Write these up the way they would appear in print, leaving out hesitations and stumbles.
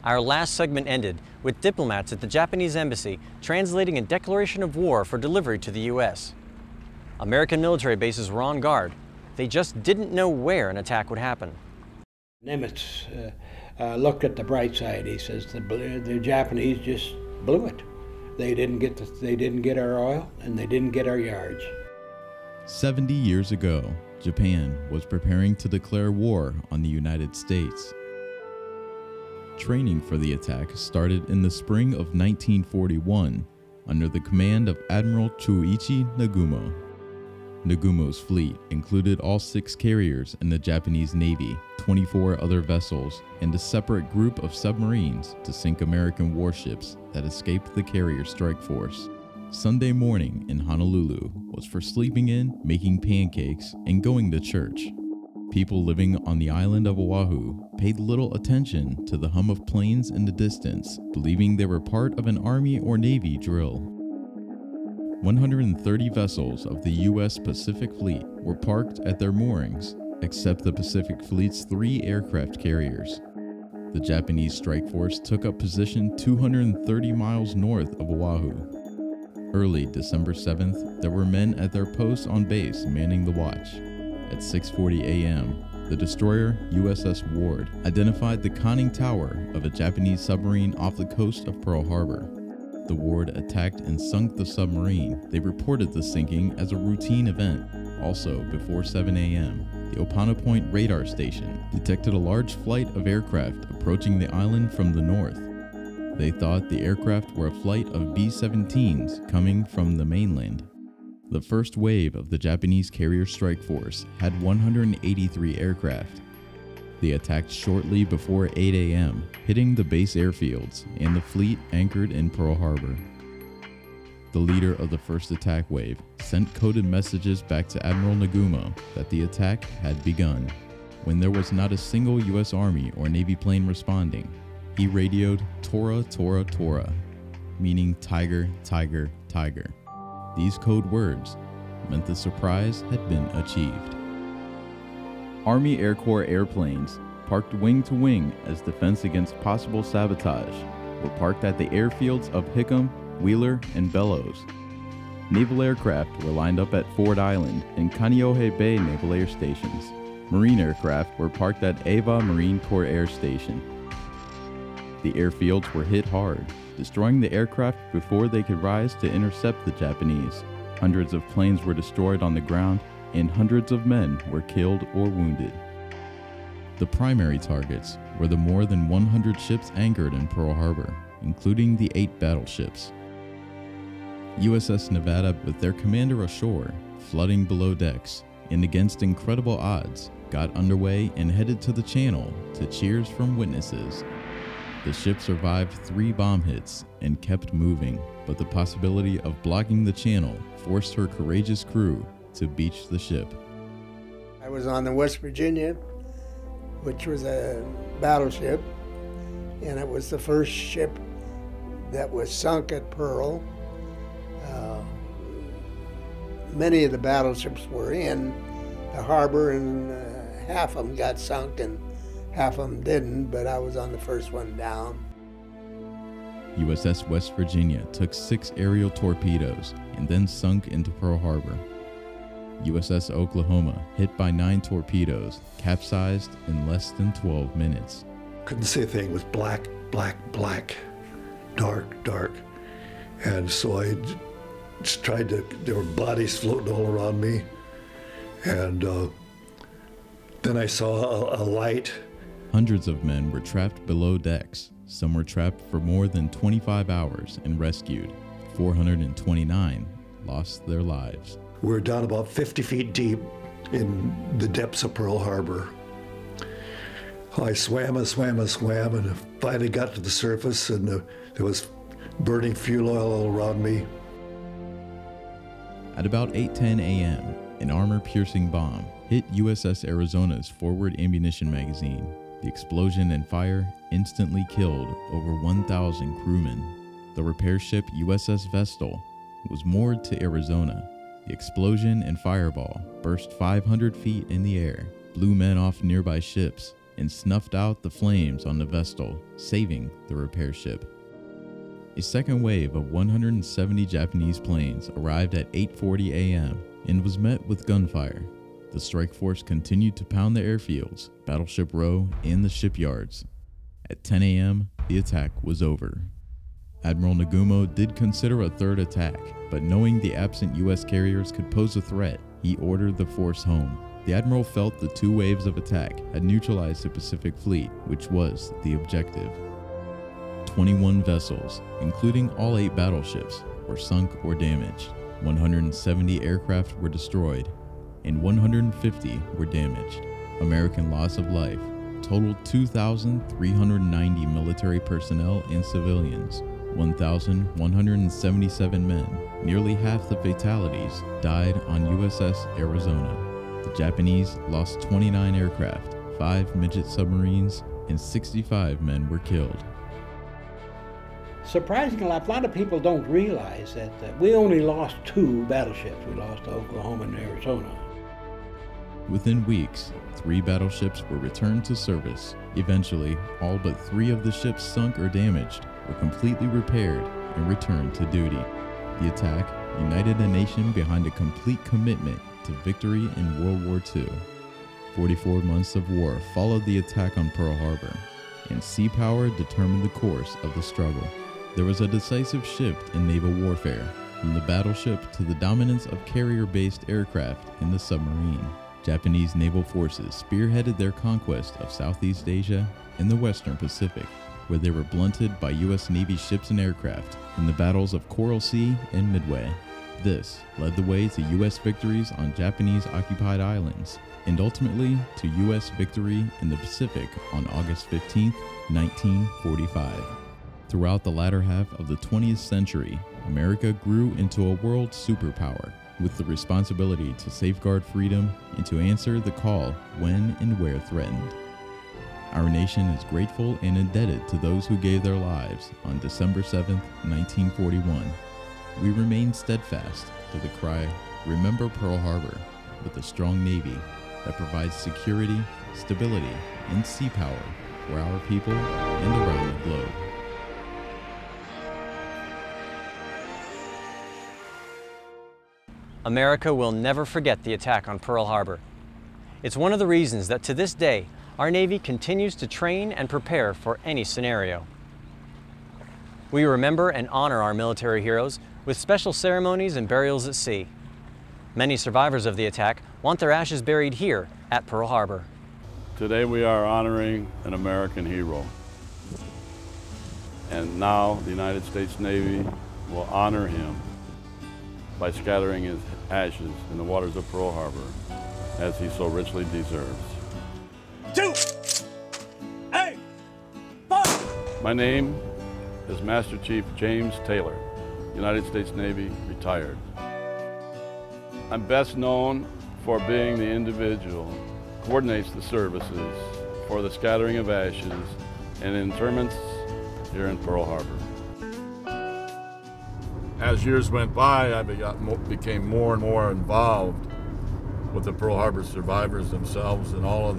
Our last segment ended with diplomats at the Japanese embassy translating a declaration of war for delivery to the U.S. American military bases were on guard. They just didn't know where an attack would happen. Nimitz looked at the bright side. He says the Japanese just blew it. They didn't get our oil and they didn't get our yards. 70 years ago, Japan was preparing to declare war on the United States. Training for the attack started in the spring of 1941 under the command of Admiral Chuichi Nagumo. Nagumo's fleet included all 6 carriers in the Japanese Navy, 24 other vessels, and a separate group of submarines to sink American warships that escaped the carrier strike force. Sunday morning in Honolulu was for sleeping in, making pancakes, and going to church. People living on the island of Oahu paid little attention to the hum of planes in the distance, believing they were part of an Army or Navy drill. 130 vessels of the U.S. Pacific Fleet were parked at their moorings, except the Pacific Fleet's 3 aircraft carriers. The Japanese strike force took up position 230 miles north of Oahu. Early December 7th, there were men at their posts on base manning the watch. At 6:40 a.m., the destroyer USS Ward identified the conning tower of a Japanese submarine off the coast of Pearl Harbor. The Ward attacked and sunk the submarine. They reported the sinking as a routine event. Also, before 7 a.m., the Opana Point radar station detected a large flight of aircraft approaching the island from the north. They thought the aircraft were a flight of B-17s coming from the mainland. The first wave of the Japanese carrier strike force had 183 aircraft. They attacked shortly before 8 a.m., hitting the base airfields and the fleet anchored in Pearl Harbor. The leader of the first attack wave sent coded messages back to Admiral Nagumo that the attack had begun. When there was not a single U.S. Army or Navy plane responding, he radioed Tora, Tora, Tora, meaning tiger, tiger, tiger. These code words meant the surprise had been achieved. Army Air Corps airplanes, parked wing to wing as defense against possible sabotage, were parked at the airfields of Hickam, Wheeler, and Bellows. Naval aircraft were lined up at Ford Island and Kaneohe Bay Naval Air Stations. Marine aircraft were parked at Ava Marine Corps Air Station. The airfields were hit hard, destroying the aircraft before they could rise to intercept the Japanese. Hundreds of planes were destroyed on the ground, and hundreds of men were killed or wounded. The primary targets were the more than 100 ships anchored in Pearl Harbor, including the 8 battleships. USS Nevada, with their commander ashore, flooding below decks, and against incredible odds, got underway and headed to the channel to cheers from witnesses. The ship survived 3 bomb hits and kept moving, but the possibility of blocking the channel forced her courageous crew to beach the ship. I was on the West Virginia, which was a battleship, and it was the first ship that was sunk at Pearl. Many of the battleships were in the harbor, and half of them got sunk and half of them didn't, but I was on the first one down. USS West Virginia took 6 aerial torpedoes and then sunk into Pearl Harbor. USS Oklahoma, hit by 9 torpedoes, capsized in less than 12 minutes. Couldn't see a thing. It was black, black, black, dark, dark. And so I just tried to, there were bodies floating all around me. And then I saw a light. Hundreds of men were trapped below decks. Some were trapped for more than 25 hours and rescued. 429 lost their lives. We were down about 50 feet deep in the depths of Pearl Harbor. I swam and swam and swam, and finally got to the surface, and there was burning fuel oil all around me. At about 8:10 a.m., an armor-piercing bomb hit USS Arizona's forward ammunition magazine. The explosion and fire instantly killed over 1,000 crewmen. The repair ship USS Vestal was moored to Arizona. The explosion and fireball burst 500 feet in the air, blew men off nearby ships, and snuffed out the flames on the Vestal, saving the repair ship. A second wave of 170 Japanese planes arrived at 8:40 a.m. and was met with gunfire. The strike force continued to pound the airfields, Battleship Row, and the shipyards. At 10 a.m., the attack was over. Admiral Nagumo did consider a third attack, but knowing the absent U.S. carriers could pose a threat, he ordered the force home. The Admiral felt the two waves of attack had neutralized the Pacific Fleet, which was the objective. 21 vessels, including all 8 battleships, were sunk or damaged. 170 aircraft were destroyed, and 150 were damaged. American loss of life totaled 2,390 military personnel and civilians, 1,177 men. Nearly half the fatalities died on USS Arizona. The Japanese lost 29 aircraft, 5 midget submarines, and 65 men were killed. Surprisingly, a lot of people don't realize that we only lost 2 battleships. We lost Oklahoma and Arizona. Within weeks, 3 battleships were returned to service. Eventually, all but 3 of the ships sunk or damaged were completely repaired and returned to duty. The attack united the nation behind a complete commitment to victory in World War II. 44 months of war followed the attack on Pearl Harbor, and sea power determined the course of the struggle. There was a decisive shift in naval warfare, from the battleship to the dominance of carrier-based aircraft in the submarine. Japanese naval forces spearheaded their conquest of Southeast Asia and the Western Pacific, where they were blunted by U.S. Navy ships and aircraft in the battles of Coral Sea and Midway. This led the way to U.S. victories on Japanese-occupied islands, and ultimately to U.S. victory in the Pacific on August 15, 1945. Throughout the latter half of the 20th century, America grew into a world superpower, with the responsibility to safeguard freedom and to answer the call when and where threatened. Our nation is grateful and indebted to those who gave their lives on December 7, 1941. We remain steadfast to the cry, "Remember Pearl Harbor," with a strong Navy that provides security, stability, and sea power for our people and around the globe. America will never forget the attack on Pearl Harbor. It's one of the reasons that to this day, our Navy continues to train and prepare for any scenario. We remember and honor our military heroes with special ceremonies and burials at sea. Many survivors of the attack want their ashes buried here at Pearl Harbor. Today we are honoring an American hero. And now the United States Navy will honor him by scattering his ashes in the waters of Pearl Harbor, as he so richly deserves. 2, 8, 5. My name is Master Chief James Taylor, United States Navy, retired. I'm best known for being the individual who coordinates the services for the scattering of ashes and interments here in Pearl Harbor. As years went by, I became more and more involved with the Pearl Harbor survivors themselves and all of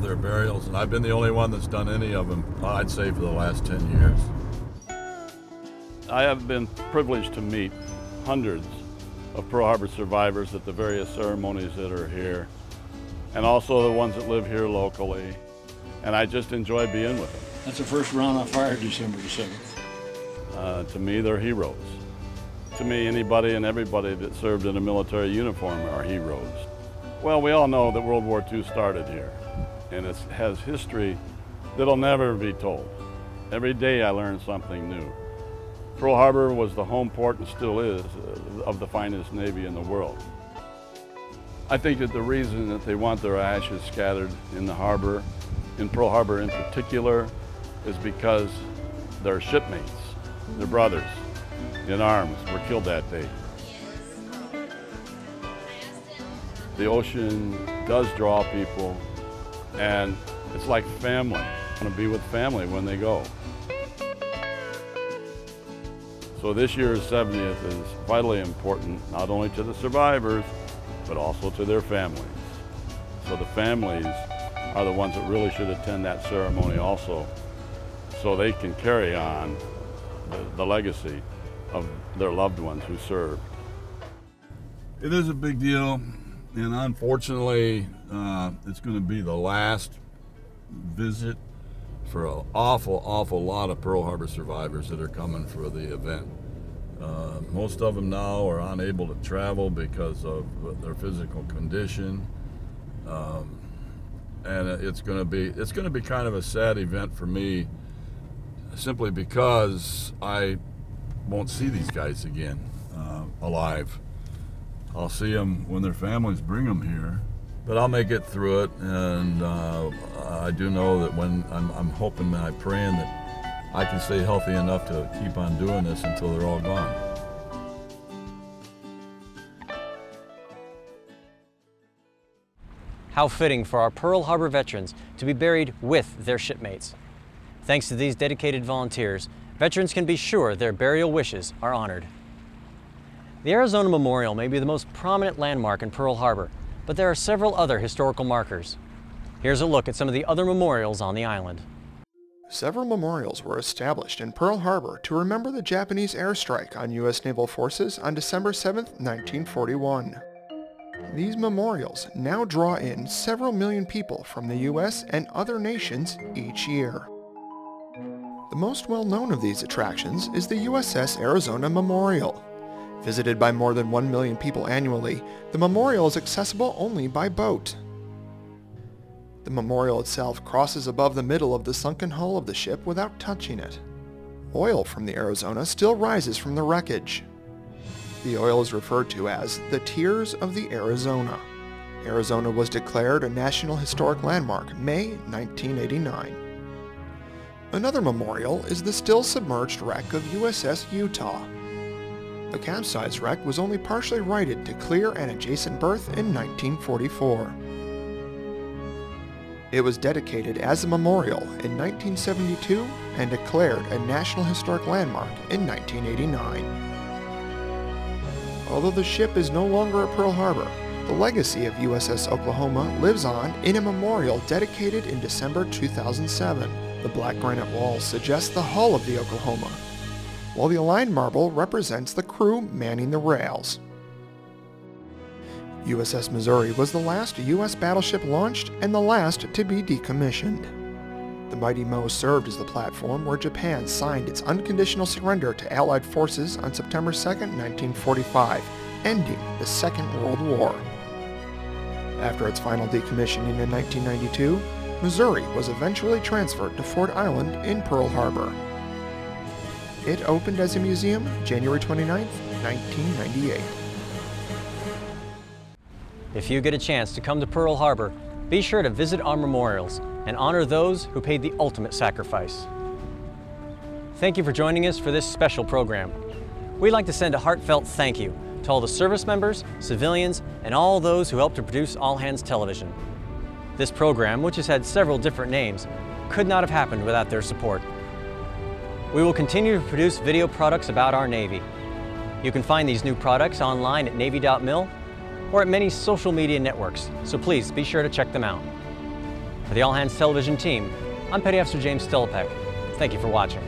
their burials, and I've been the only one that's done any of them, I'd say, for the last 10 years. I have been privileged to meet hundreds of Pearl Harbor survivors at the various ceremonies that are here, and also the ones that live here locally, and I just enjoy being with them. That's the first round I fired December the 7th. To me, they're heroes. To me, anybody and everybody that served in a military uniform are heroes. Well, we all know that World War II started here, and it has history that'll never be told. Every day I learn something new. Pearl Harbor was the home port, and still is, of the finest Navy in the world. I think that the reason that they want their ashes scattered in the harbor, in Pearl Harbor in particular, is because their shipmates, their brothers in arms, were killed that day. The ocean does draw people, and it's like family. I want to be with family when they go. So this year's 70th is vitally important, not only to the survivors, but also to their families. So the families are the ones that really should attend that ceremony also, so they can carry on the legacy of their loved ones who served. It is a big deal, and unfortunately, it's going to be the last visit for an awful lot of Pearl Harbor survivors that are coming for the event. Most of them now are unable to travel because of their physical condition, and it's going to be kind of a sad event for me, simply because I won't see these guys again alive. I'll see them when their families bring them here, but I'll make it through it, and I do know that when I'm hoping and I'm praying that I can stay healthy enough to keep on doing this until they're all gone. How fitting for our Pearl Harbor veterans to be buried with their shipmates. Thanks to these dedicated volunteers, veterans can be sure their burial wishes are honored. The Arizona Memorial may be the most prominent landmark in Pearl Harbor, but there are several other historical markers. Here's a look at some of the other memorials on the island. Several memorials were established in Pearl Harbor to remember the Japanese airstrike on U.S. naval forces on December 7, 1941. These memorials now draw in several million people from the U.S. and other nations each year. The most well-known of these attractions is the USS Arizona Memorial. Visited by more than 1 million people annually, the memorial is accessible only by boat. The memorial itself crosses above the middle of the sunken hull of the ship without touching it. Oil from the Arizona still rises from the wreckage. The oil is referred to as the Tears of the Arizona. Arizona was declared a National Historic Landmark May 1989. Another memorial is the still submerged wreck of USS Utah. The capsized wreck was only partially righted to clear an adjacent berth in 1944. It was dedicated as a memorial in 1972 and declared a National Historic Landmark in 1989. Although the ship is no longer at Pearl Harbor, the legacy of USS Oklahoma lives on in a memorial dedicated in December 2007. The black granite walls suggest the hull of the Oklahoma, while the aligned marble represents the crew manning the rails. USS Missouri was the last U.S. battleship launched and the last to be decommissioned. The Mighty Mo served as the platform where Japan signed its unconditional surrender to Allied forces on September 2, 1945, ending the Second World War. After its final decommissioning in 1992, Missouri was eventually transferred to Ford Island in Pearl Harbor. It opened as a museum January 29, 1998. If you get a chance to come to Pearl Harbor, be sure to visit our memorials and honor those who paid the ultimate sacrifice. Thank you for joining us for this special program. We'd like to send a heartfelt thank you to all the service members, civilians, and all those who helped to produce All Hands Television. This program, which has had several different names, could not have happened without their support. We will continue to produce video products about our Navy. You can find these new products online at Navy.mil or at many social media networks, so please be sure to check them out. For the All Hands Television team, I'm Petty Officer James Stillipek. Thank you for watching.